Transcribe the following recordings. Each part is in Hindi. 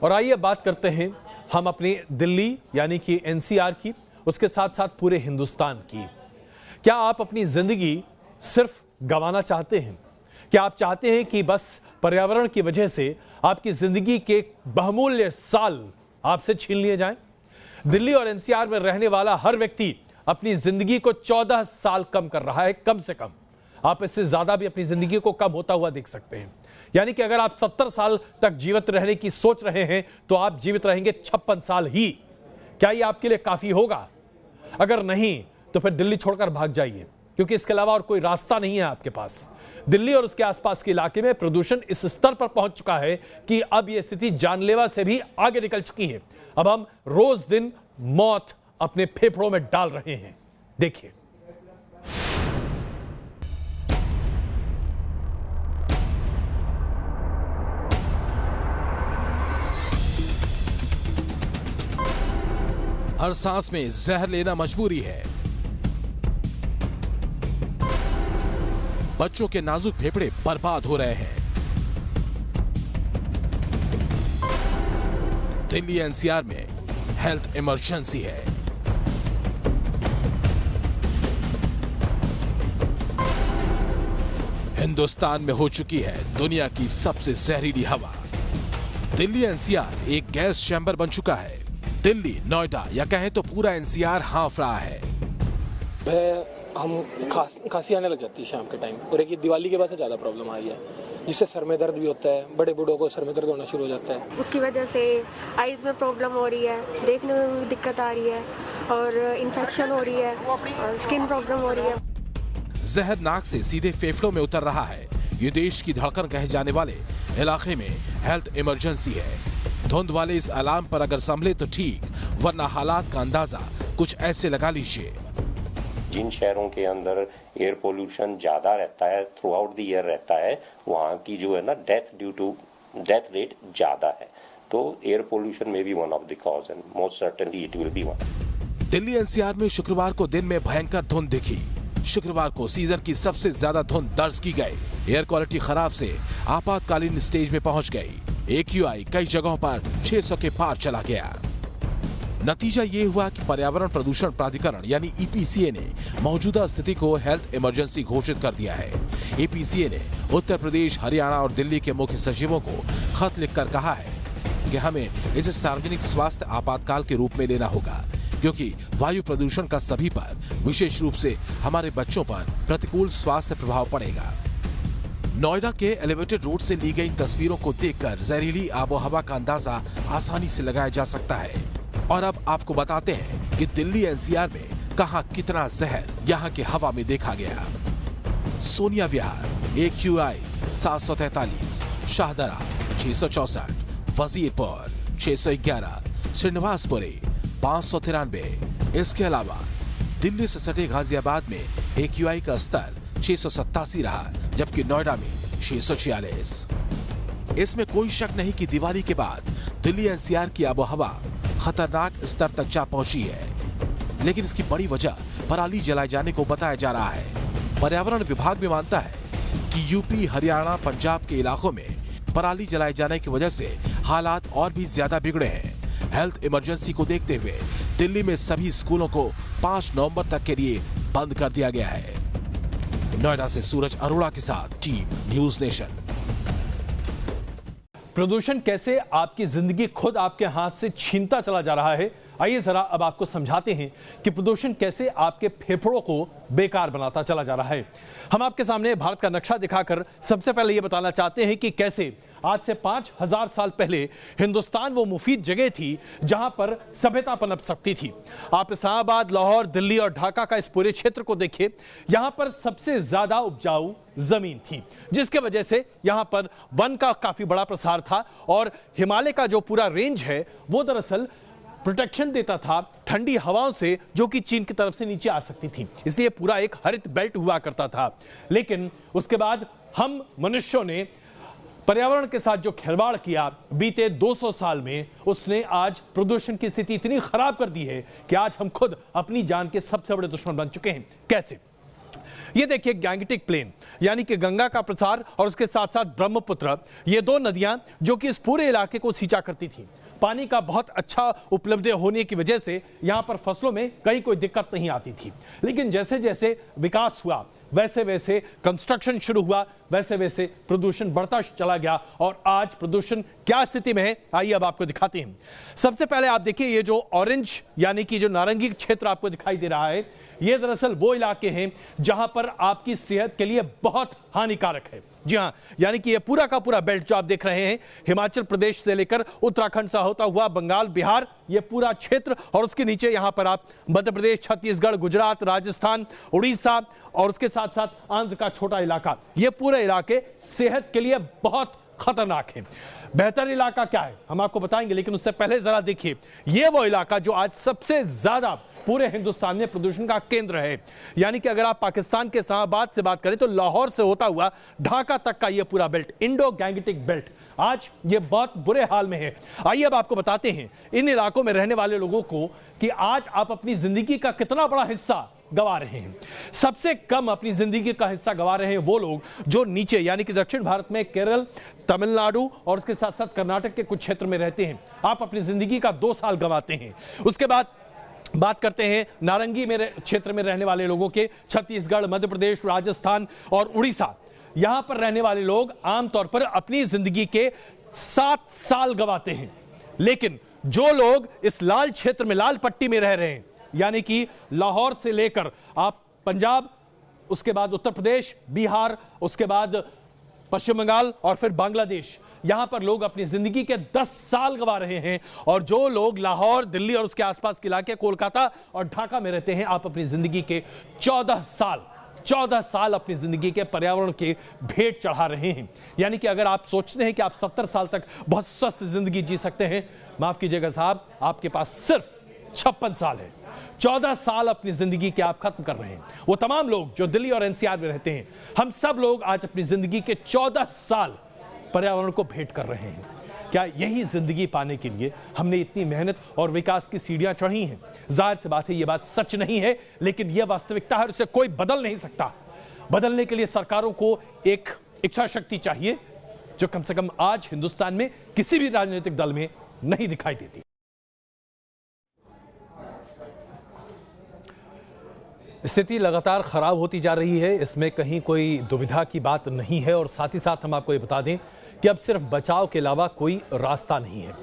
और आइए बात करते हैं हम अपनी दिल्ली यानी कि एनसीआर की, उसके साथ साथ पूरे हिंदुस्तान की। क्या आप अपनी जिंदगी सिर्फ गंवाना चाहते हैं? क्या आप चाहते हैं कि बस पर्यावरण की वजह से आपकी जिंदगी के बहुमूल्य साल आपसे छीन लिए जाएं? दिल्ली और एनसीआर में रहने वाला हर व्यक्ति अपनी जिंदगी को 14 साल कम कर रहा है, कम से कम। आप इससे ज्यादा भी अपनी जिंदगी को कम होता हुआ देख सकते हैं। यानी कि अगर आप 70 साल तक जीवित रहने की सोच रहे हैं तो आप जीवित रहेंगे 56 साल ही। क्या ये आपके लिए काफी होगा? अगर नहीं तो फिर दिल्ली छोड़कर भाग जाइए, क्योंकि इसके अलावा और कोई रास्ता नहीं है आपके पास। दिल्ली और उसके आसपास के इलाके में प्रदूषण इस स्तर पर पहुंच चुका है कि अब यह स्थिति जानलेवा से भी आगे निकल चुकी है। अब हम रोज दिन मौत अपने फेफड़ों में डाल रहे हैं। देखिए, हर सांस में जहर लेना मजबूरी है। बच्चों के नाजुक फेफड़े बर्बाद हो रहे हैं। दिल्ली एनसीआर में हेल्थ इमरजेंसी है। हिंदुस्तान में हो चुकी है दुनिया की सबसे जहरीली हवा। दिल्ली एनसीआर एक गैस चैम्बर बन चुका है। दिल्ली, नोएडा या कहें तो पूरा एनसीआर हांफ रहा है। हम खांसी आने लग जाती है शाम के टाइम, और एक दिवाली के बाद से ज़्यादा प्रॉब्लम आ रही है, जिससे सर में दर्द भी होता है। बड़े बूढ़ों को सर में दर्द होना शुरू हो जाता है। उसकी वजह से आईज में प्रॉब्लम हो रही है, देखने में भी दिक्कत आ रही है, और इन्फेक्शन हो रही है, और स्किन प्रॉब्लम हो रही है। जहर नाक से सीधे फेफड़ों में उतर रहा है। ये देश की धड़कन कहे जाने वाले इलाके में हेल्थ इमरजेंसी है। धुंध वाले इस अलार्म पर अगर संभले तो ठीक, वरना हालात का अंदाजा कुछ ऐसे लगा लीजिए। जिन शहरों के अंदर एयर पोल्यूशन ज्यादा रहता है, थ्रू आउट द ईयर रहता है, वहाँ की जो है ना डेथ रेट ज्यादा है। तो एयर पोल्यूशन में भी one of the cause and most certainly it will be one. Delhi NCR में शुक्रवार को दिन में भयंकर धुंध दिखी। शुक्रवार को सीजन की सबसे ज्यादा धुंध दर्ज की गई। एयर क्वालिटी खराब से आपातकालीन स्टेज में पहुंच गई। AQI कई जगहों पर 600 के पार चला गया। नतीजा ये हुआ कि पर्यावरण प्रदूषण प्राधिकरण यानी EPCA ने मौजूदा स्थिति को हेल्थ इमरजेंसी घोषित कर दिया है। EPCA ने उत्तर प्रदेश, हरियाणा और दिल्ली के मुख्य सचिवों को खत लिखकर कहा है कि हमें इसे सार्वजनिक स्वास्थ्य आपातकाल के रूप में लेना होगा, क्योंकि वायु प्रदूषण का सभी पर, विशेष रूप से हमारे बच्चों पर प्रतिकूल स्वास्थ्य प्रभाव पड़ेगा। नोएडा के एलिवेटेड रोड से ली गई तस्वीरों को देखकर जहरीली आबोहवा का अंदाजा आसानी से लगाया जा सकता है। और अब आपको बताते हैं कि दिल्ली एनसीआर में कहां कितना जहर यहां की हवा में देखा गया। सोनिया विहार AQI 743, शाहदरा 664, वजीरपुर 611, श्रीनिवासपुरी 593। इसके अलावा दिल्ली से सटे गाजियाबाद में AQI का स्तर 687 रहा, जबकि नोएडा में 646। इसमें कोई शक नहीं कि दिवाली के बाद दिल्ली एनसीआर की आबोहवा खतरनाक स्तर तक जा पहुंची है। लेकिन इसकी बड़ी वजह पराली जलाए जाने को बताया जा रहा है। पर्यावरण विभाग भी मानता है कि यूपी, हरियाणा, पंजाब के इलाकों में पराली जलाए जाने की वजह से हालात और भी ज्यादा बिगड़े हैं। हेल्थ इमरजेंसी को देखते हुए दिल्ली में सभी स्कूलों को 5 नवंबर तक के लिए बंद कर दिया गया है। नोएडा से सूरज अरोड़ा के साथ टीम न्यूज नेशन। प्रदूषण कैसे आपकी जिंदगी खुद आपके हाथ से छीनता चला जा रहा है, आइए जरा अब आपको समझाते हैं कि प्रदूषण कैसे आपके फेफड़ों को बेकार बनाता चला जा रहा है। हम आपके सामने भारत का नक्शा दिखाकर सबसे पहले यह बताना चाहते हैं कि कैसे आज से 5000 साल पहले हिंदुस्तान वो मुफीद जगह थी जहां पर सभ्यता पनप सकती थी। आप इस्लामाबाद, लाहौर, दिल्ली और ढाका का इस पूरे क्षेत्र को देखिए। यहां पर सबसे ज्यादा उपजाऊ जमीन थी, जिसके वजह से यहां पर वन का काफी बड़ा प्रसार था, और हिमालय का जो पूरा रेंज है वो दरअसल प्रोटेक्शन देता था ठंडी हवाओं से, जो कि चीन की तरफ से नीचे आ सकती थी। इसलिए पूरा एक हरित बेल्ट हुआ करता था। लेकिन उसके बाद हम मनुष्यों ने पर्यावरण के साथ जो खिलवाड़ किया बीते 200 साल में, उसने आज प्रदूषण की स्थिति इतनी खराब कर दी है कि आज हम खुद अपनी जान के सबसे बड़े दुश्मन बन चुके हैं। कैसे? ये देखिए गैंगटिक प्लेन यानी कि गंगा का प्रसार और उसके साथ साथ ब्रह्मपुत्र, ये दो नदियां जो कि इस पूरे इलाके को सिंचा करती थी। पानी का बहुत अच्छा उपलब्ध होने की वजह से यहां पर फसलों में कहीं कोई दिक्कत नहीं आती थी। लेकिन जैसे जैसे विकास हुआ, वैसे वैसे कंस्ट्रक्शन शुरू हुआ, वैसे वैसे प्रदूषण बढ़ता चला गया। और आज प्रदूषण क्या स्थिति में है, आइए अब आपको दिखाते हैं। सबसे पहले आप देखिए ये जो ऑरेंज यानी कि जो नारंगी क्षेत्र आपको दिखाई दे रहा है, ये दरअसल वो इलाके हैं जहां पर आपकी सेहत के लिए बहुत हानिकारक है। जी हां, यानी कि ये पूरा का पूरा बेल्ट जो आप देख रहे हैं, हिमाचल प्रदेश से लेकर उत्तराखंड से होता हुआ बंगाल, बिहार, ये पूरा क्षेत्र, और उसके नीचे यहां पर आप मध्य प्रदेश, छत्तीसगढ़, गुजरात, राजस्थान, उड़ीसा और उसके साथ साथ आंध्र का छोटा इलाका, ये पूरे इलाके सेहत के लिए बहुत खतरनाक है। बेहतर इलाका क्या है हम आपको बताएंगे, लेकिन उससे पहले जरा देखिए ये वो इलाका जो आज सबसे ज्यादा पूरे हिंदुस्तान में प्रदूषण का केंद्र है। यानी कि अगर आप पाकिस्तान के इस्लामाबाद से बात करें तो लाहौर से होता हुआ ढाका तक का ये पूरा बेल्ट, इंडो गैंगटिक बेल्ट, आज ये बहुत बुरे हाल में है। आइए अब आपको बताते हैं इन इलाकों में रहने वाले लोगों को कि आज आप अपनी जिंदगी का कितना बड़ा हिस्सा गवा रहे हैं। सबसे कम अपनी जिंदगी का हिस्सा गवा रहे हैं वो लोग जो नीचे यानी कि दक्षिण भारत में केरल, तमिलनाडु और उसके साथ साथ कर्नाटक के कुछ क्षेत्र में रहते हैं। आप अपनी जिंदगी का 2 साल गवाते हैं। उसके बाद बात करते हैं नारंगी में क्षेत्र में रहने वाले लोगों के, छत्तीसगढ़, मध्य प्रदेश, राजस्थान और उड़ीसा, यहां पर रहने वाले लोग आमतौर पर अपनी जिंदगी के 7 साल गवाते हैं। लेकिन जो लोग इस लाल क्षेत्र में, लाल पट्टी में रह रहे हैं, यानी कि लाहौर से लेकर आप पंजाब, उसके बाद उत्तर प्रदेश, बिहार, उसके बाद पश्चिम बंगाल और फिर बांग्लादेश, यहां पर लोग अपनी जिंदगी के 10 साल गवा रहे हैं। और जो लोग लाहौर, दिल्ली और उसके आसपास के इलाके, कोलकाता और ढाका में रहते हैं, आप अपनी जिंदगी के 14 साल अपनी जिंदगी के पर्यावरण के भेंट चढ़ा रहे हैं। यानी कि अगर आप सोचते हैं कि आप 70 साल तक बहुत स्वस्थ जिंदगी जी सकते हैं, माफ कीजिएगा साहब, आपके पास सिर्फ 56 साल है। 14 साल अपनी जिंदगी के आप खत्म कर रहे हैं। वो तमाम लोग जो दिल्ली और एनसीआर में रहते हैं, हम सब लोग आज अपनी जिंदगी के 14 साल पर्यावरण को भेंट कर रहे हैं। क्या यही जिंदगी पाने के लिए हमने इतनी मेहनत और विकास की सीढ़ियां चढ़ी हैं? जाहिर सी बात है ये बात सच नहीं है, लेकिन यह वास्तविकता है और इसे कोई बदल नहीं सकता। बदलने के लिए सरकारों को एक इच्छा शक्ति चाहिए जो कम से कम आज हिंदुस्तान में किसी भी राजनीतिक दल में नहीं दिखाई देती। स्थिति लगातार खराब होती जा रही है, इसमें कहीं कोई दुविधा की बात नहीं है। और साथ ही साथ हम आपको ये बता दें कि अब सिर्फ बचाव के अलावा कोई रास्ता नहीं है।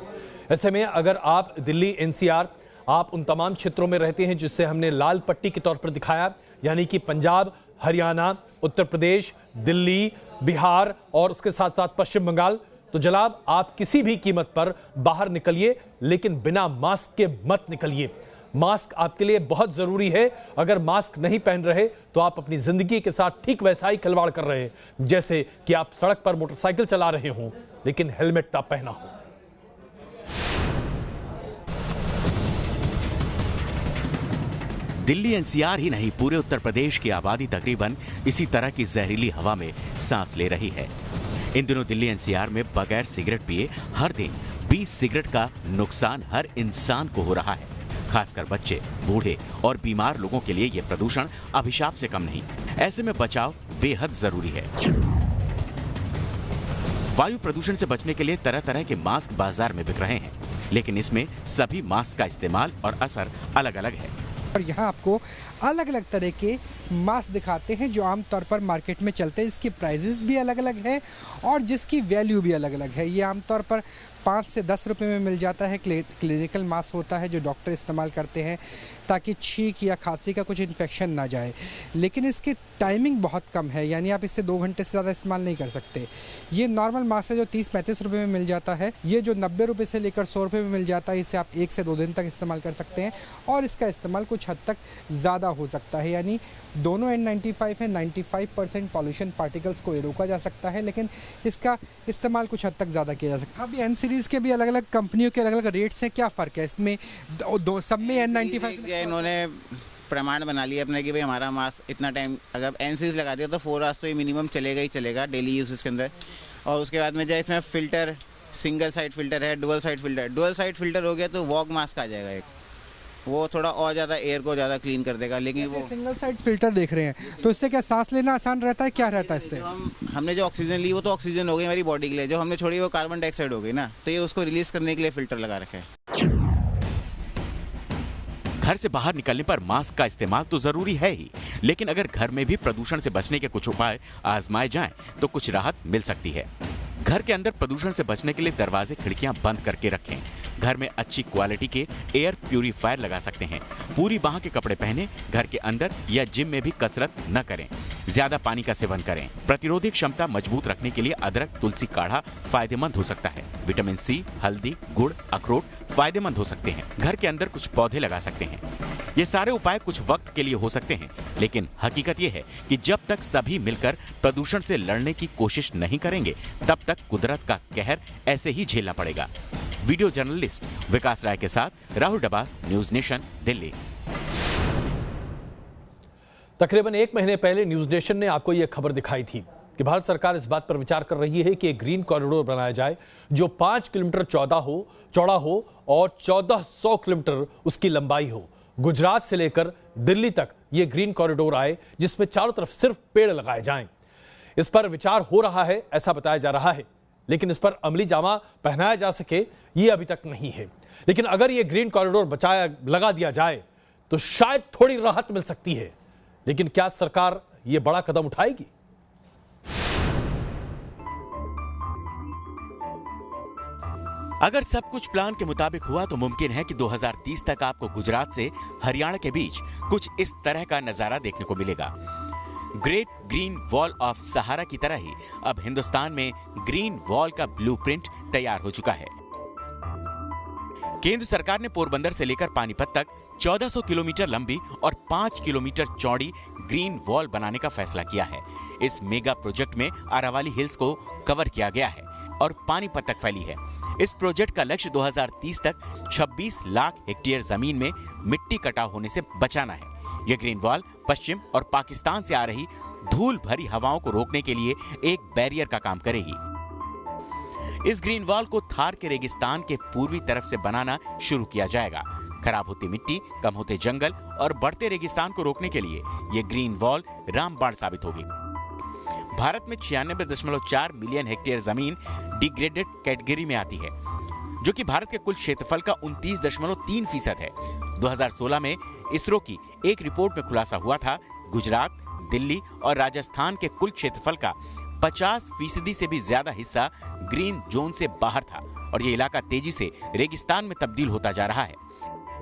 ऐसे में अगर आप दिल्ली, एनसीआर, आप उन तमाम क्षेत्रों में रहते हैं जिससे हमने लाल पट्टी के तौर पर दिखाया, यानी कि पंजाब, हरियाणा, उत्तर प्रदेश, दिल्ली, बिहार और उसके साथ साथ पश्चिम बंगाल, तो जनाब आप किसी भी कीमत पर बाहर निकलिए, लेकिन बिना मास्क के मत निकलिए। मास्क आपके लिए बहुत जरूरी है। अगर मास्क नहीं पहन रहे तो आप अपनी जिंदगी के साथ ठीक वैसा ही खिलवाड़ कर रहे हैं जैसे कि आप सड़क पर मोटरसाइकिल चला रहे हों लेकिन हेलमेट ना पहना हो। दिल्ली एनसीआर ही नहीं, पूरे उत्तर प्रदेश की आबादी तकरीबन इसी तरह की जहरीली हवा में सांस ले रही है। इन दिनों दिल्ली एनसीआर में बगैर सिगरेट पिए हर दिन 20 सिगरेट का नुकसान हर इंसान को हो रहा है। खासकर बच्चे, बूढ़े और बीमार लोगों के लिए यह प्रदूषण अभिशाप से कम नहीं। ऐसे में बचाव बेहद जरूरी है। वायु प्रदूषण से बचने के लिए तरह तरह के मास्क बाजार में बिक रहे हैं, लेकिन इसमें सभी मास्क का इस्तेमाल और असर अलग अलग है। और यहाँ आपको अलग अलग तरह के मास्क दिखाते हैं जो आमतौर पर मार्केट में चलते हैं। इसकी प्राइजेस भी अलग अलग है और जिसकी वैल्यू भी अलग अलग है। ये आमतौर पर 5 से 10 रुपए में मिल जाता है। क्लिनिकल मास्क होता है जो डॉक्टर इस्तेमाल करते हैं ताकि छींक या खांसी का कुछ इन्फेक्शन ना जाए, लेकिन इसकी टाइमिंग बहुत कम है, यानी आप इसे 2 घंटे से ज़्यादा इस्तेमाल नहीं कर सकते। ये नॉर्मल मास्क है जो 30-35 रुपये में मिल जाता है। ये जो 90 रुपये से लेकर 100 रुपये में मिल जाता है, इसे आप 1 से 2 दिन तक इस्तेमाल कर सकते हैं और इसका इस्तेमाल कुछ हद तक ज़्यादा हो सकता है। यानी दोनों N95 है, 95% पॉल्यूशन पार्टिकल्स को रोका जा सकता है, लेकिन इसका इस्तेमाल कुछ हद तक ज़्यादा किया जा सकता है। अभी N सीरीज़ के भी अलग अलग कंपनियों के अलग अलग रेट्स हैं, क्या फ़र्क है इसमें? सब में N95 इन्होंने प्रमाण बना लिया अपने कि भाई हमारा मास्क इतना टाइम, अगर एन सीरीज लगा दिया तो 4 आवर्स तो ये मिनिमम चलेगा ही चलेगा डेली यूज के अंदर। और उसके बाद में जो इसमें फिल्टर, सिंगल साइड फिल्टर है, डुअल साइड फिल्टर हो गया तो वॉक मास्क आ जाएगा एक, वो थोड़ा और ज़्यादा एयर को ज़्यादा क्लीन कर देगा। लेकिन वो सिंगल साइड फिल्टर देख रहे हैं तो इससे क्या सांस लेना आसान रहता है, क्या रहता है इससे? हमने जो ऑक्सीजन ली वो तो ऑक्सीजन हो गई हमारी बॉडी के लिए, जो हमने छोड़ी वो कार्बन डाइऑक्साइड हो गई ना, तो ये उसको रिलीज करने के लिए फिल्टर लगा रखा है। घर से बाहर निकलने पर मास्क का इस्तेमाल तो जरूरी है ही, लेकिन अगर घर में भी प्रदूषण से बचने के कुछ उपाय आजमाए जाएं तो कुछ राहत मिल सकती है। घर के अंदर प्रदूषण से बचने के लिए दरवाजे खिड़कियां बंद करके रखें। घर में अच्छी क्वालिटी के एयर प्यूरीफायर लगा सकते हैं। पूरी बाह के कपड़े पहने घर के अंदर या जिम में भी कसरत न करें। ज्यादा पानी का सेवन करें। प्रतिरोधक क्षमता मजबूत रखने के लिए अदरक तुलसी काढ़ा फायदेमंद हो सकता है। विटामिन सी, हल्दी, गुड़, अखरोट फायदेमंद हो सकते हैं। घर के अंदर कुछ पौधे लगा सकते हैं। ये सारे उपाय कुछ वक्त के लिए हो सकते हैं, लेकिन हकीकत ये है कि जब तक सभी मिलकर प्रदूषण से लड़ने की कोशिश नहीं करेंगे तब तक कुदरत का कहर ऐसे ही झेलना पड़ेगा। वीडियो जर्नलिस्ट विकास राय के साथ राहुल डबास, न्यूज नेशन, दिल्ली। तकरीबन 1 महीने पहले न्यूज नेशन ने आपको यह खबर दिखाई थी कि भारत सरकार इस बात पर विचार कर रही है कि एक ग्रीन कॉरिडोर बनाया जाए जो 5 किलोमीटर चौड़ा हो और 1400 किलोमीटर उसकी लंबाई हो। गुजरात से लेकर दिल्ली तक यह ग्रीन कॉरिडोर आए जिसमें चारों तरफ सिर्फ पेड़ लगाए जाएं। इस पर विचार हो रहा है ऐसा बताया जा रहा है, लेकिन इस पर अमली जामा पहनाया जा सके ये अभी तक नहीं है। लेकिन अगर यह ग्रीन कॉरिडोर लगा दिया जाए तो शायद थोड़ी राहत मिल सकती है। लेकिन क्या सरकार यह बड़ा कदम उठाएगी? अगर सब कुछ प्लान के मुताबिक हुआ तो मुमकिन है कि 2030 तक आपको गुजरात से हरियाणा के बीच कुछ इस तरह का नजारा देखने को मिलेगा। ग्रेट ग्रीन वॉल ऑफ सहारा की तरह ही अब हिंदुस्तान में ग्रीन वॉल का ब्लूप्रिंट तैयार हो चुका है। केंद्र सरकार ने पोरबंदर से लेकर पानीपत तक 1400 किलोमीटर लंबी और 5 किलोमीटर चौड़ी ग्रीन वॉल बनाने का फैसला किया है। इस मेगा प्रोजेक्ट में अरावली हिल्स को कवर किया गया है और पानीपत तक फैली है। इस प्रोजेक्ट का लक्ष्य 2030 तक 26 लाख हेक्टेयर जमीन में मिट्टी कटाव होने से बचाना है। यह ग्रीन वॉल पश्चिम और पाकिस्तान से आ रही धूल भरी हवाओं को रोकने के लिए एक बैरियर का काम करेगी। इस ग्रीन वॉल को थार के रेगिस्तान के पूर्वी तरफ से बनाना शुरू किया जाएगा। खराब होती मिट्टी, कम होते जंगल और बढ़ते रेगिस्तान को रोकने के लिए यह ग्रीन वॉल रामबाण साबित होगी। भारत में 96.4 मिलियन हेक्टेयर जमीन डिग्रेडेड कैटेगरी में आती है, जो कि भारत के कुल क्षेत्रफल का 29.3% है। 2016 में इसरो की एक रिपोर्ट में खुलासा हुआ था गुजरात, दिल्ली और राजस्थान के कुल क्षेत्रफल का 50% से भी ज्यादा हिस्सा ग्रीन जोन से बाहर था और ये इलाका तेजी से रेगिस्तान में तब्दील होता जा रहा है।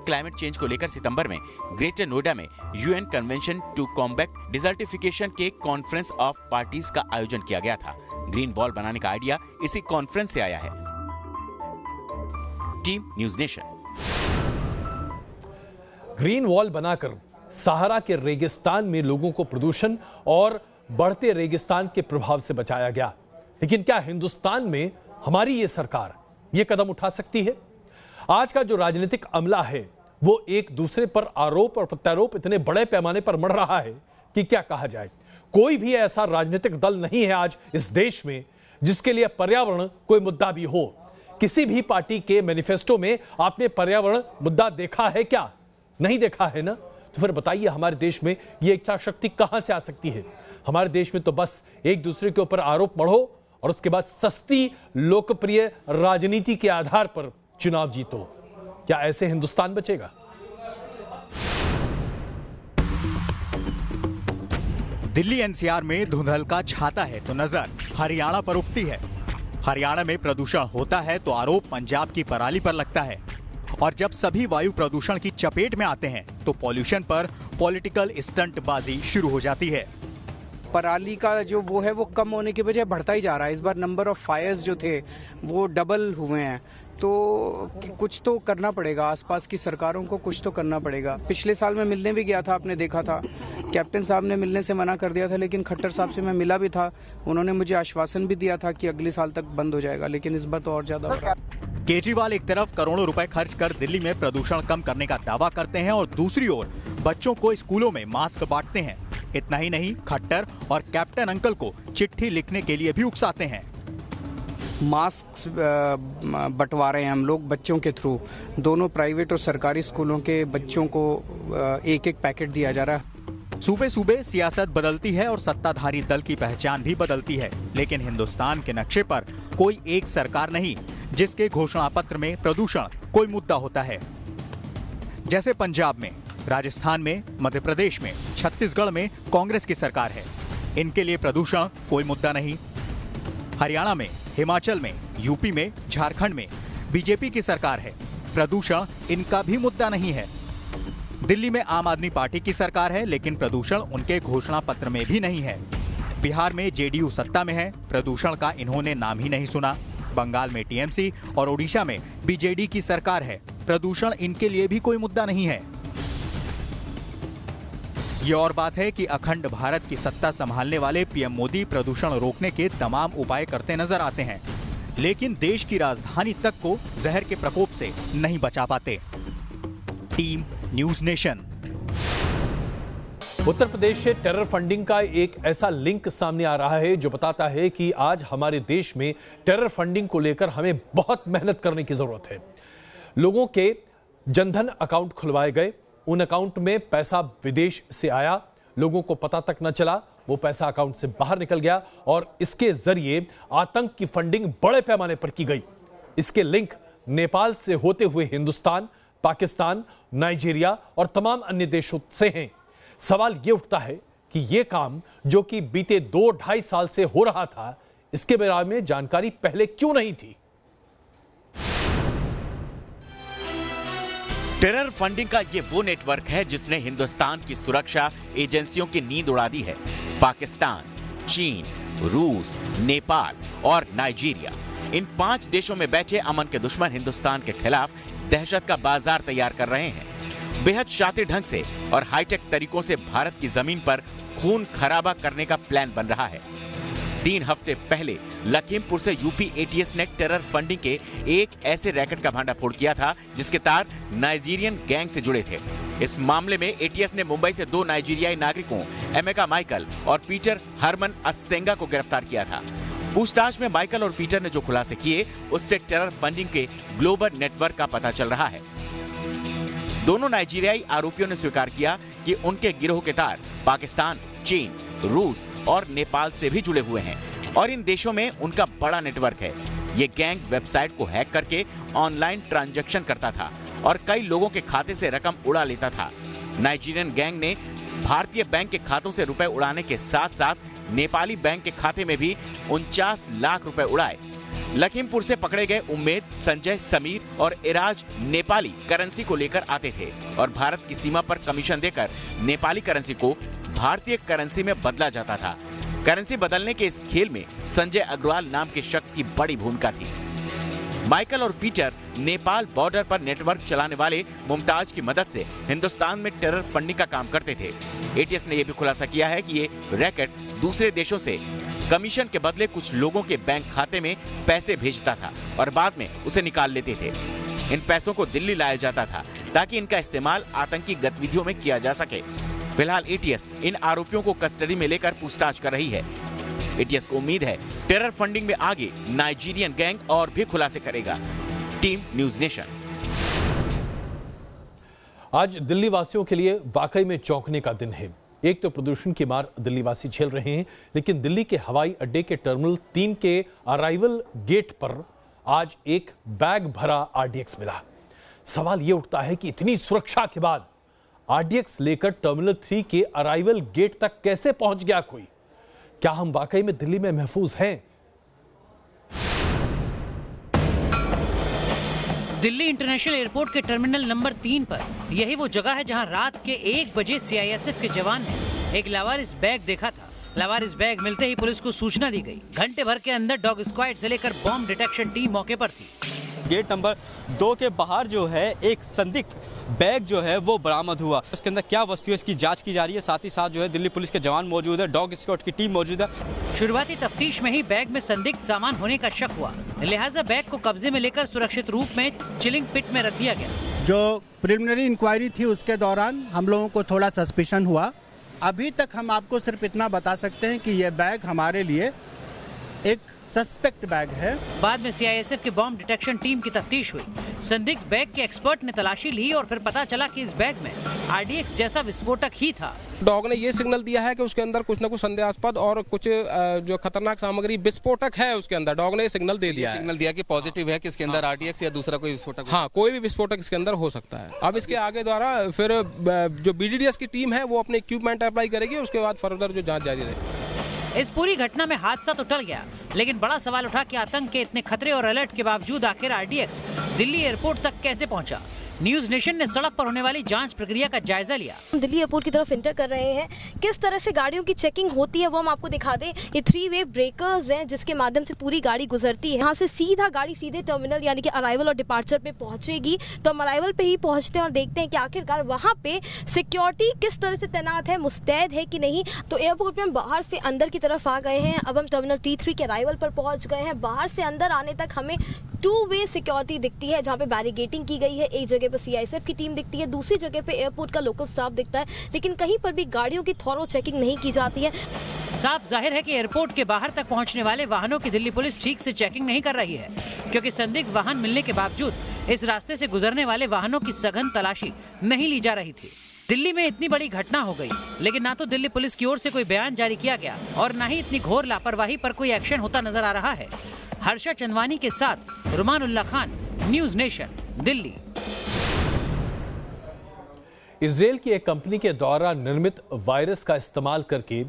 क्लाइमेट चेंज को लेकर सितंबर में ग्रेटर नोएडा में UN convention to combat desertification के कॉन्फ्रेंस ऑफ पार्टीज का आयोजन किया गया था। ग्रीन वॉल बनाने का आइडिया इसी कॉन्फ्रेंस से आया है। Team News nation. Green wall बनाकर सहारा के रेगिस्तान में लोगों को प्रदूषण और बढ़ते रेगिस्तान के प्रभाव से बचाया गया। लेकिन क्या हिंदुस्तान में हमारी ये सरकार ये कदम उठा सकती है? आज का जो राजनीतिक अमला है वो एक दूसरे पर आरोप और प्रत्यारोप इतने बड़े पैमाने पर मढ़ रहा है कि क्या कहा जाए। कोई भी ऐसा राजनीतिक दल नहीं है आज इस देश में जिसके लिए पर्यावरण कोई मुद्दा भी हो। किसी भी पार्टी के मैनिफेस्टो में आपने पर्यावरण मुद्दा देखा है क्या? नहीं देखा है ना? तो फिर बताइए हमारे देश में ये इच्छा शक्ति कहां से आ सकती है? हमारे देश में तो बस एक दूसरे के ऊपर आरोप मढ़ो और उसके बाद सस्ती लोकप्रिय राजनीति के आधार पर चुनाव जीतो। क्या ऐसे हिंदुस्तान बचेगा? दिल्ली एनसीआर में धुंधल का छाता है तो नजर हरियाणा पर उठती है। हरियाणा में प्रदूषण होता है तो आरोप पंजाब की पराली पर लगता है और जब सभी वायु प्रदूषण की चपेट में आते हैं तो पॉल्यूशन पर पॉलिटिकल स्टंटबाजी शुरू हो जाती है। पराली का जो वो है वो कम होने के बजाय बढ़ता ही जा रहा है। इस बार नंबर ऑफ फायर्स जो थे वो डबल हुए हैं, तो कुछ तो करना पड़ेगा। आसपास की सरकारों को कुछ तो करना पड़ेगा। पिछले साल मैं मिलने भी गया था, आपने देखा था, कैप्टन साहब ने मिलने से मना कर दिया था, लेकिन खट्टर साहब से मैं मिला भी था। उन्होंने मुझे आश्वासन भी दिया था कि अगले साल तक बंद हो जाएगा, लेकिन इस बार तो और ज्यादा हो रहा है। केजरीवाल एक तरफ करोड़ों रुपए खर्च कर दिल्ली में प्रदूषण कम करने का दावा करते हैं और दूसरी ओर बच्चों को स्कूलों में मास्क बांटते हैं। इतना ही नहीं, खट्टर और कैप्टन अंकल को चिट्ठी लिखने के लिए भी उकसाते हैं। मास्क बंटवा रहे हैं हम लोग बच्चों के थ्रू। दोनों प्राइवेट और सरकारी स्कूलों के बच्चों को एक एक पैकेट दिया जा रहा है। सूबे सूबे सियासत बदलती है और सत्ताधारी दल की पहचान भी बदलती है, लेकिन हिंदुस्तान के नक्शे पर कोई एक सरकार नहीं जिसके घोषणा पत्र में प्रदूषण कोई मुद्दा होता है। जैसे पंजाब में, राजस्थान में, मध्य प्रदेश में, छत्तीसगढ़ में कांग्रेस की सरकार है, इनके लिए प्रदूषण कोई मुद्दा नहीं। हरियाणा में, हिमाचल में, यूपी में, झारखंड में बीजेपी की सरकार है, प्रदूषण इनका भी मुद्दा नहीं है। दिल्ली में आम आदमी पार्टी की सरकार है, लेकिन प्रदूषण उनके घोषणा पत्र में भी नहीं है। बिहार में जेडीयू सत्ता में है, प्रदूषण का इन्होंने नाम ही नहीं सुना। बंगाल में टीएमसी और ओडिशा में बीजेडी की सरकार है, प्रदूषण इनके लिए भी कोई मुद्दा नहीं है। ये और बात है कि अखंड भारत की सत्ता संभालने वाले पीएम मोदी प्रदूषण रोकने के तमाम उपाय करते नजर आते हैं, लेकिन देश की राजधानी तक को जहर के प्रकोप से नहीं बचा पाते। Team News Nation. Uttar Pradesh से टेरर फंडिंग का एक ऐसा लिंक सामने आ रहा है जो बताता है कि आज हमारे देश में टेरर फंडिंग को लेकर हमें बहुत मेहनत करने की जरूरत है। लोगों के जनधन अकाउंट खुलवाए गए, उन अकाउंट में पैसा विदेश से आया, लोगों को पता तक न चला, वो पैसा अकाउंट से बाहर निकल गया और इसके जरिए आतंक की फंडिंग बड़े पैमाने पर की गई। इसके लिंक नेपाल से होते हुए हिंदुस्तान, पाकिस्तान, नाइजीरिया और तमाम अन्य देशों से हैं। सवाल यह उठता है कि यह काम जो कि बीते 2-2.5 साल से हो रहा था, इसके बारे में जानकारी पहले क्यों नहीं थी? टेरर फंडिंग का ये वो नेटवर्क है जिसने हिंदुस्तान की सुरक्षा एजेंसियों की नींद उड़ा दी है। पाकिस्तान, चीन, रूस, नेपाल और नाइजीरिया, इन 5 देशों में बैठे अमन के दुश्मन हिंदुस्तान के खिलाफ दहशत का बाजार तैयार कर रहे हैं। बेहद शातिर ढंग से और हाईटेक तरीकों से भारत की जमीन पर खून खराबा करने का प्लान बन रहा है। 3 हफ्ते पहले लखीमपुर से यूपी एटीएस ने टेरर फंडिंग के एक ऐसे रैकेट का भांडाफोड़ किया था जिसके तार नाइजीरियन गैंग से जुड़े थे। इस मामले में एटीएस ने मुंबई से 2 नाइजीरियाई नागरिकों एमेका माइकल और पीटर हरमन असेंगा को गिरफ्तार किया था। पूछताछ में माइकल और पीटर ने जो खुलासे किए, उससे टेरर फंडिंग के ग्लोबल नेटवर्क का पता चल रहा है। दोनों नाइजीरियाई आरोपियों ने स्वीकार किया कि उनके गिरोह के तार पाकिस्तान, चीन, रूस और नेपाल से भी जुड़े हुए हैं और इन देशों में उनका बड़ा नेटवर्क है। ये गैंग वेबसाइट को हैक करके ऑनलाइन ट्रांजैक्शन करता था और कई लोगों के खाते से रकम उड़ा लेता था। नाइजीरियन गैंग ने भारतीय बैंक के खातों से रुपए उड़ाने के साथ साथ नेपाली बैंक के खाते में भी 49 लाख रुपए उड़ाए। लखीमपुर से पकड़े गए उम्मेद, संजय, समीर और इराज नेपाली करेंसी को लेकर आते थे और भारत की सीमा पर कमीशन देकर नेपाली करेंसी को भारतीय करेंसी में बदला जाता था। करेंसी बदलने के इस खेल में संजय अग्रवाल नाम के शख्स की बड़ी भूमिका थी। माइकल और पीटर नेपाल बॉर्डर पर नेटवर्क चलाने वाले मुमताज की मदद से हिंदुस्तान में टेरर फंडिंग का काम करते थे। एटीएस ने यह भी खुलासा किया है कि ये रैकेट दूसरे देशों से कमीशन के बदले कुछ लोगों के बैंक खाते में पैसे भेजता था और बाद में उसे निकाल लेते थे। इन पैसों को दिल्ली लाया जाता था ताकि इनका इस्तेमाल आतंकी गतिविधियों में किया जा सके। फिलहाल एटीएस इन आरोपियों को कस्टडी में लेकर पूछताछ कर रही है। एटीएस को उम्मीद है टेरर फंडिंग में आगे नाइजीरियन गैंग और भी खुलासे करेगा। Team News nation. आज दिल्ली वासियों के लिए वाकई में चौंकने का दिन है। एक तो प्रदूषण की मार दिल्ली वासी झेल रहे हैं, लेकिन दिल्ली के हवाई अड्डे के टर्मिनल 3 के अराइवल गेट पर आज एक बैग भरा आरडीएक्स मिला। सवाल यह उठता है कि इतनी सुरक्षा के बाद आरडीएक्स लेकर टर्मिनल 3 के अराइवल गेट तक कैसे पहुंच गया कोई? क्या हम वाकई में दिल्ली में महफूज हैं? दिल्ली इंटरनेशनल एयरपोर्ट के टर्मिनल नंबर 3 पर यही वो जगह है जहां रात के 1 बजे सीआईएसएफ के जवान ने एक लावारिस बैग देखा था। लावारिस बैग मिलते ही पुलिस को सूचना दी गई। घंटे भर के अंदर डॉग स्क्वाड से लेकर बॉम्ब डिटेक्शन टीम मौके पर थी। गेट नंबर 2 के बाहर जो है एक संदिग्ध बैग जो है वो बरामद हुआ। उसके अंदर क्या वस्तु है इसकी जांच की जा रही है। साथ ही साथ जो है दिल्ली पुलिस के जवान मौजूद है, डॉग स्क्वाड की टीम मौजूद है। शुरुआती तफ्तीश में ही बैग में संदिग्ध सामान होने का शक हुआ, लिहाजा बैग को कब्जे में लेकर सुरक्षित रूप में चिलिंग पिट में रख दिया गया। जो प्रिलिमिनरी इंक्वायरी थी उसके दौरान हम लोगों को थोड़ा सस्पिशन हुआ। अभी तक हम आपको सिर्फ इतना बता सकते हैं कि यह बैग हमारे लिए एक सस्पेक्ट बैग है। बाद में सीआईएसएफ के बॉम्ब डिटेक्शन टीम की तफ्तीश हुई। संदिग्ध बैग के एक्सपर्ट ने तलाशी ली और फिर पता चला कि इस बैग में आरडीएक्स जैसा विस्फोटक ही था। डॉग ने ये सिग्नल दिया है कि उसके अंदर कुछ न कुछ संदेहास्पद और कुछ जो खतरनाक सामग्री विस्फोटक है उसके अंदर। डॉग ने सिग्नल दे दिया, सिग्नल दिया कि पॉजिटिव है कि इसके अंदर आरडीएक्स या दूसरा कोई विस्फोटक। हाँ, कोई भी विस्फोटक इसके अंदर हो सकता है। अब इसके आगे द्वारा फिर जो बीडीडीएस की टीम है वो अपने इक्विपमेंट अप्लाई करेगी, उसके बाद फर्दर जो जांच जारी रहेगी। इस पूरी घटना में हादसा तो टल गया, लेकिन बड़ा सवाल उठा कि आतंक के इतने खतरे और अलर्ट के बावजूद आखिर आरडीएक्स दिल्ली एयरपोर्ट तक कैसे पहुंचा। न्यूज नेशन ने सड़क पर होने वाली जांच प्रक्रिया का जायजा लिया। दिल्ली एयरपोर्ट की तरफ इंटर कर रहे हैं, किस तरह से गाड़ियों की चेकिंग होती है वो हम आपको दिखा दें। ये 3 वे ब्रेकर्स हैं जिसके माध्यम से पूरी गाड़ी गुजरती है। यहाँ से सीधा गाड़ी सीधे टर्मिनल यानी कि अराइवल और डिपार्चर पे पहुंचेगी। तो हम अराइवल पे ही पहुंचते हैं और देखते हैं कि आखिरकार वहाँ पे सिक्योरिटी किस तरह से तैनात है, मुस्तैद है कि नहीं। तो एयरपोर्ट में हम बाहर से अंदर की तरफ आ गए हैं। अब हम टर्मिनल T3 के अराइवल पर पहुँच गए हैं। बाहर से अंदर आने तक हमें 2 वे सिक्योरिटी दिखती है, जहाँ पे बैरिगेटिंग की गई है। एक जगह पे सीआईएसएफ की टीम दिखती है, दूसरी जगह पे एयरपोर्ट का लोकल स्टाफ दिखता है, लेकिन कहीं पर भी गाड़ियों की थॉरो चेकिंग नहीं की जाती है। साफ जाहिर है कि एयरपोर्ट के बाहर तक पहुंचने वाले वाहनों की दिल्ली पुलिस ठीक से चेकिंग नहीं कर रही है, क्योंकि संदिग्ध वाहन मिलने के बावजूद इस रास्ते से गुजरने वाले वाहनों की सघन तलाशी नहीं ली जा रही थी। दिल्ली में इतनी बड़ी घटना हो गई, लेकिन ना तो दिल्ली पुलिस की ओर से कोई बयान जारी किया गया और ना ही इतनी घोर लापरवाही पर कोई एक्शन होता नजर आ रहा है। हर्षा चंदवानी के साथ Rumanullah Khan, News Nation, Delhi. Israel की एक कंपनी के द्वारा निर्मित वायरस का इस्तेमाल करके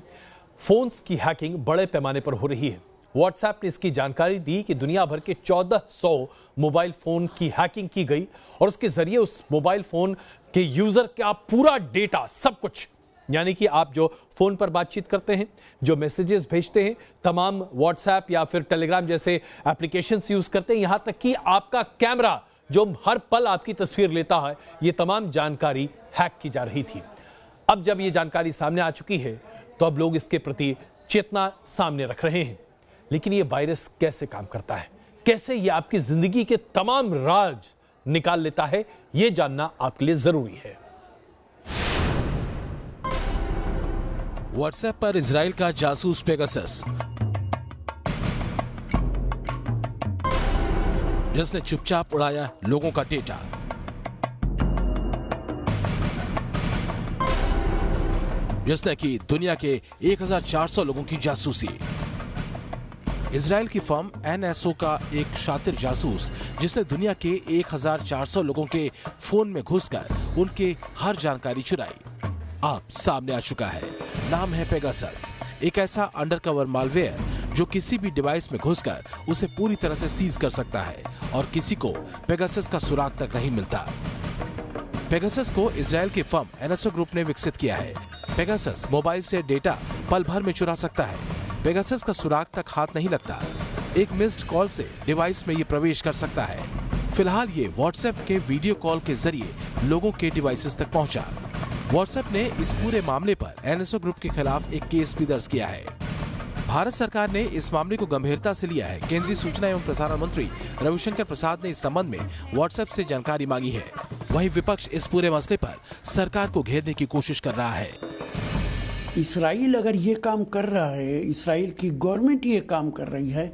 फोन्स की हैकिंग बड़े पैमाने पर हो रही है। व्हाट्सएप ने इसकी जानकारी दी कि दुनिया भर के 1400 मोबाइल फोन की हैकिंग की गई और उसके जरिए उस मोबाइल फोन के यूजर का पूरा डेटा, सब कुछ, यानी कि आप जो फोन पर बातचीत करते हैं, जो मैसेजेस भेजते हैं, तमाम व्हाट्सएप या फिर टेलीग्राम जैसे एप्लीकेशंस यूज करते हैं, यहां तक कि आपका कैमरा जो हर पल आपकी तस्वीर लेता है, ये तमाम जानकारी हैक की जा रही थी। अब जब ये जानकारी सामने आ चुकी है तो अब लोग इसके प्रति चेतना सामने रख रहे हैं। लेकिन ये वायरस कैसे काम करता है, कैसे ये आपकी जिंदगी के तमाम राज निकाल लेता है, ये जानना आपके लिए जरूरी है। व्हाट्सएप पर इजराइल का जासूस पेगासस, जिसने चुपचाप उड़ाया लोगों का डेटा। जिसने की दुनिया के 1400 लोगों की जासूसी। इजराइल की फर्म NSO का एक शातिर जासूस जिसने दुनिया के 1400 लोगों के फोन में घुसकर उनके हर जानकारी चुराई, अब सामने आ चुका है। नाम है पेगासस, एक ऐसा अंडरकवर मालवेयर जो किसी भी डिवाइस में घुसकर उसे पूरी तरह से सीज कर सकता है और किसी को पेगासस का सुराग तक नहीं मिलता। पेगासस को इजराइल की फर्म NSO ग्रुप ने विकसित किया है। पेगासस मोबाइल से डेटा पल भर में चुरा सकता है। पेगासस का सुराग तक हाथ नहीं लगता। एक मिस्ड कॉल से डिवाइस में ये प्रवेश कर सकता है। फिलहाल ये व्हाट्सएप के वीडियो कॉल के जरिए लोगों के डिवाइसेस तक पहुंचा। व्हाट्सएप ने इस पूरे मामले पर NSO ग्रुप के खिलाफ एक केस भी दर्ज किया है। भारत सरकार ने इस मामले को गंभीरता से लिया है। केंद्रीय सूचना एवं प्रसारण मंत्री रविशंकर प्रसाद ने इस संबंध में व्हाट्सएप से जानकारी मांगी है। वहीं विपक्ष इस पूरे मसले पर सरकार को घेरने की कोशिश कर रहा है। इसराइल अगर ये काम कर रहा है, इसराइल की गवर्नमेंट ये काम कर रही है,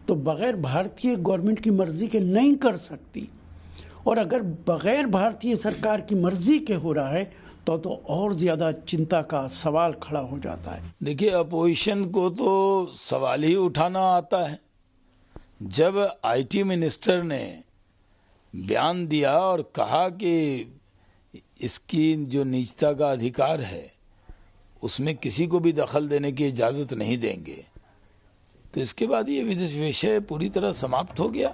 तो बगैर भारतीय गवर्नमेंट की मर्जी के नहीं कर सकती। और अगर बगैर भारतीय सरकार की मर्जी के हो रहा है तो और ज्यादा चिंता का सवाल खड़ा हो जाता है। देखिए, अपोजिशन को तो सवाल ही उठाना आता है। जब IT मिनिस्टर ने बयान दिया और कहा कि इसकी जो निजता का अधिकार है उसमें किसी को भी दखल देने की इजाजत नहीं देंगे, तो इसके बाद ये विषय पूरी तरह समाप्त हो गया।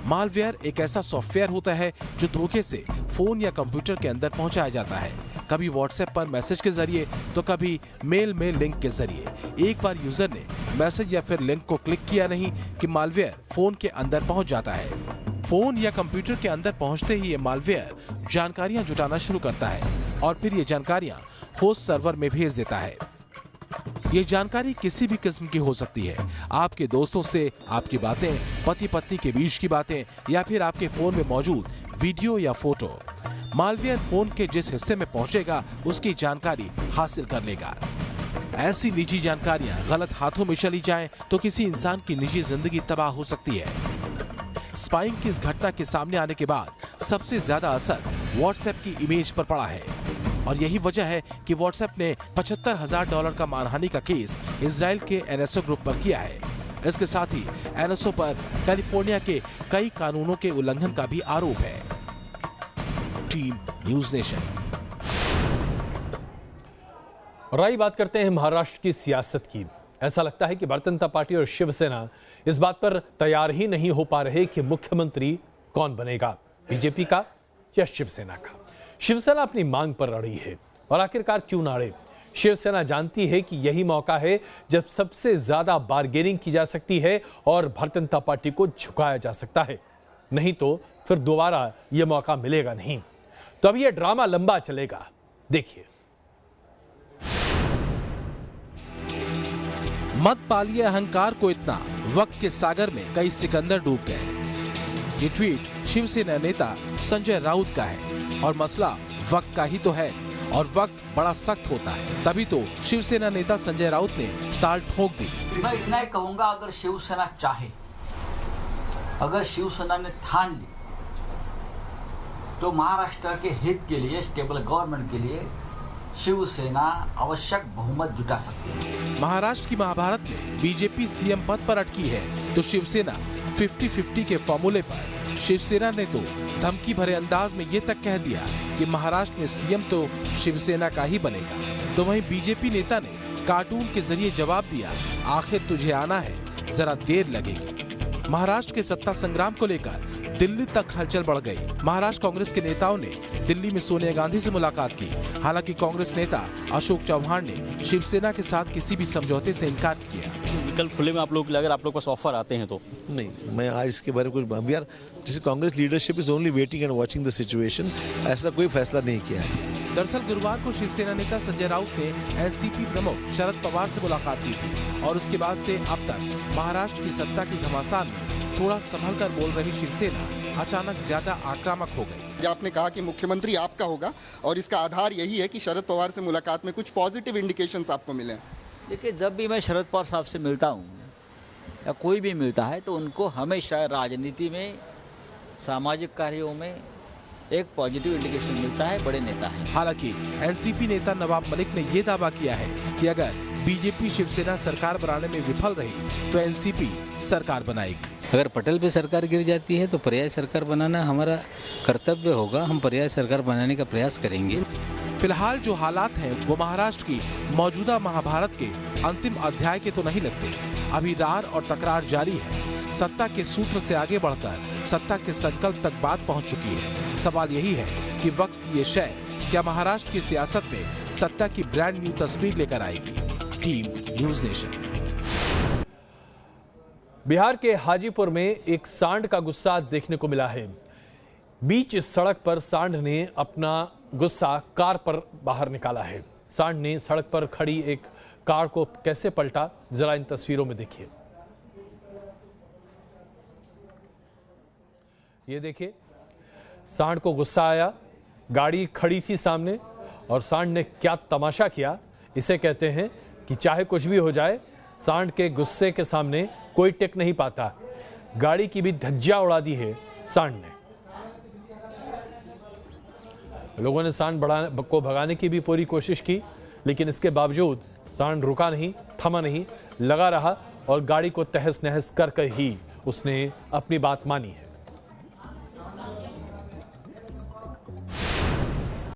मालवेयर एक ऐसा सॉफ्टवेयर होता है जो धोखे से फोन या कंप्यूटर के अंदर पहुंचाया जाता है, कभी व्हाट्सएप पर मैसेज के जरिए तो कभी मेल में लिंक के जरिए। एक बार यूजर ने मैसेज या फिर लिंक को क्लिक किया नहीं कि मालवेयर फोन के अंदर पहुंच जाता है। फोन या कंप्यूटर के अंदर पहुंचते ही ये मालवेयर जानकारियां जुटाना शुरू करता है और फिर ये जानकारियां होस्ट सर्वर में भेज देता है। ये जानकारी किसी भी किस्म की हो सकती है, आपके दोस्तों से आपकी बातें, पति पत्नी के बीच की बातें, या फिर आपके फोन में मौजूद वीडियो या फोटो। मालवेयर फोन के जिस हिस्से में पहुंचेगा उसकी जानकारी हासिल कर लेगा। ऐसी निजी जानकारियां गलत हाथों में चली जाएं तो किसी इंसान की निजी जिंदगी तबाह हो सकती है। स्पाइंग की इस घटना के सामने आने के बाद सबसे ज्यादा असर व्हाट्सएप की इमेज पर पड़ा है और यही वजह है कि व्हाट्सएप ने $75,000 का मानहानि का केस इजराइल के एनएसओ ग्रुप पर किया है। इसके साथ ही एनएसओ पर कैलिफोर्निया के कई कानूनों के उल्लंघन का भी आरोप है। Team news nation. और आइए बात करते हैं महाराष्ट्र की सियासत की। ऐसा लगता है कि भारतीय जनता पार्टी और शिवसेना इस बात पर तैयार ही नहीं हो पा रहे कि मुख्यमंत्री कौन बनेगा, बीजेपी का या शिवसेना का। शिवसेना अपनी मांग पर अड़ी है और आखिरकार क्यों ना अड़े। शिवसेना जानती है कि यही मौका है जब सबसे ज्यादा बार्गेनिंग की जा सकती है और भारतीय जनता पार्टी को झुकाया जा सकता है, नहीं तो फिर दोबारा यह मौका मिलेगा नहीं। तो अब यह ड्रामा लंबा चलेगा, देखिए। मत पालिए अहंकार को इतना, वक्त के सागर में कई सिकंदर डूब गए। ये ट्वीट शिवसेना नेता संजय राउत का है और मसला वक्त का ही तो है और वक्त बड़ा सख्त होता है। तभी तो शिवसेना नेता संजय राउत ने ताल ठोक दी। मैं इतना ही कहूंगा, अगर शिवसेना चाहे, अगर शिवसेना ने ठान ली तो महाराष्ट्र के हित के लिए, स्टेबल गवर्नमेंट के लिए शिवसेना आवश्यक बहुमत जुटा सकती है। महाराष्ट्र की महाभारत में बीजेपी सीएम पद पर अटकी है तो शिवसेना 50-50 के फॉर्मूले पर। शिवसेना ने तो धमकी भरे अंदाज में ये तक कह दिया कि महाराष्ट्र में सीएम तो शिवसेना का ही बनेगा। तो वहीं बीजेपी नेता ने कार्टून के जरिए जवाब दिया, आखिर तुझे आना है, जरा देर लगेगी। महाराष्ट्र के सत्ता संग्राम को लेकर दिल्ली तक हलचल बढ़ गई। महाराष्ट्र कांग्रेस के नेताओं ने दिल्ली में सोनिया गांधी से मुलाकात की। हालांकि कांग्रेस नेता अशोक चौहान ने शिवसेना के साथ किसी भी समझौते से इनकार किया। विकल्प खुले में आप लोग, अगर आप लोग पास ऑफर आते हैं तो? नहीं, मैं आज इसके बारे में कुछ, जैसे Congress leadership is only waiting and watching the situation, ऐसा कोई फैसला नहीं किया है। दरअसल गुरुवार को शिवसेना नेता संजय राउत ने एनसीपी प्रमुख शरद पवार से मुलाकात की थी और उसके बाद से अब तक महाराष्ट्र की सत्ता की घमासान में थोड़ा संभल कर बोल रही शिवसेना अचानक ज्यादा आक्रामक हो गई। आपने कहा कि मुख्यमंत्री आपका होगा और इसका आधार यही है कि शरद पवार से मुलाकात में कुछ पॉजिटिव इंडिकेशंस आपको मिले। देखिए, जब भी मैं शरद पवार साहब से मिलता हूँ या कोई भी मिलता है तो उनको हमेशा राजनीति में, सामाजिक कार्यों में एक पॉजिटिव इंडिकेशन मिलता है, बड़े नेता है। हालांकि एनसीपी नेता नवाब मलिक ने ये दावा किया है कि अगर बीजेपी शिवसेना सरकार बनाने में विफल रही तो एनसीपी सरकार बनाएगी। अगर पटेल पे सरकार गिर जाती है तो पर्याय सरकार बनाना हमारा कर्तव्य होगा, हम पर्याय सरकार बनाने का प्रयास करेंगे। फिलहाल जो हालात हैं वो महाराष्ट्र की मौजूदा महाभारत के अंतिम अध्याय के तो नहीं लगते। अभी रार और तकरार जारी है। सत्ता के सूत्र से आगे बढ़कर सत्ता के संकल्प तक बात पहुंच चुकी है। सवाल यही है कि वक्त की ये शय क्या महाराष्ट्र की सियासत में सत्ता की ब्रांड न्यू तस्वीर लेकर आएगी। Team news nation. बिहार के हाजीपुर में एक सांड का गुस्सा देखने को मिला है। बीच सड़क पर सांड ने अपना गुस्सा कार पर बाहर निकाला है। सांड ने सड़क पर खड़ी एक कार को कैसे पलटा, जरा इन तस्वीरों में देखिए। ये देखिए, सांड को गुस्सा आया, गाड़ी खड़ी थी सामने और सांड ने क्या तमाशा किया। इसे कहते हैं कि चाहे कुछ भी हो जाए, सांड के गुस्से के सामने कोई टिक नहीं पाता। गाड़ी की भी धज्जियां उड़ा दी है सांड ने। लोगों ने सांड को भगाने की भी पूरी कोशिश की, लेकिन इसके बावजूद सांड रुका नहीं, थमा नहीं, लगा रहा और गाड़ी को तहस नहस कर ही उसने अपनी बात मानी है।